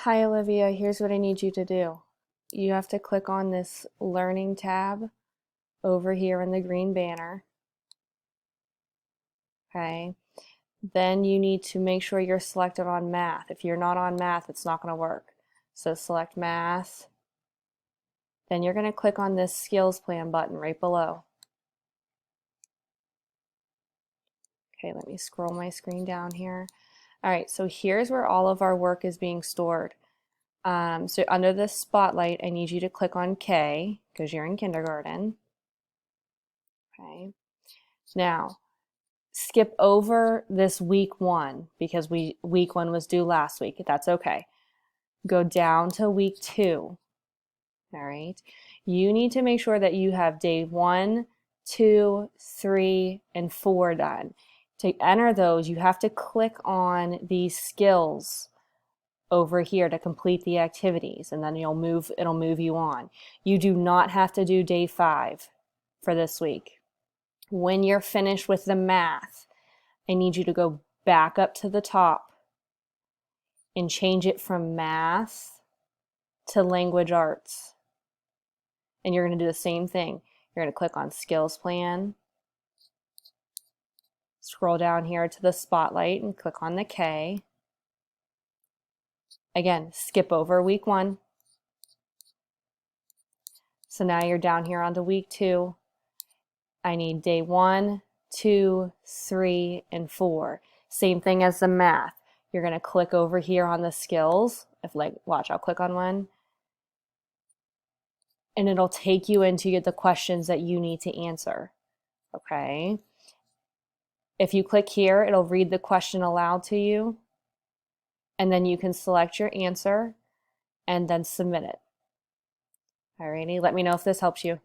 Hi Olivia, here's what I need you to do. You have to click on this Learning tab over here in the green banner. Okay. Then you need to make sure you're selected on Math. If you're not on Math, it's not going to work. So select Math. Then you're going to click on this Skills Plan button right below. Okay, let me scroll my screen down here. All right, so here's where all of our work is being stored. So under this Spotlight, I need you to click on K because you're in kindergarten. Okay. Now, skip over this week 1 because week 1 was due last week. That's okay. Go down to week 2. All right. You need to make sure that you have day 1, 2, 3, and 4 done. To enter those, you have to click on these skills over here to complete the activities, and then it'll move you on. You do not have to do day 5 for this week. When you're finished with the math, I need you to go back up to the top and change it from math to language arts. And you're going to do the same thing. You're going to click on Skills Plan, scroll down here to the Spotlight and click on the K. Again, skip over week 1. So now you're down here onto week 2. I need day 1, 2, 3, and 4. Same thing as the math. You're going to click over here on the skills. Watch, I'll click on one. And it'll take you into the questions that you need to answer. Okay. If you click here, it'll read the question aloud to you. And then you can select your answer and then submit it. Alrighty, let me know if this helps you.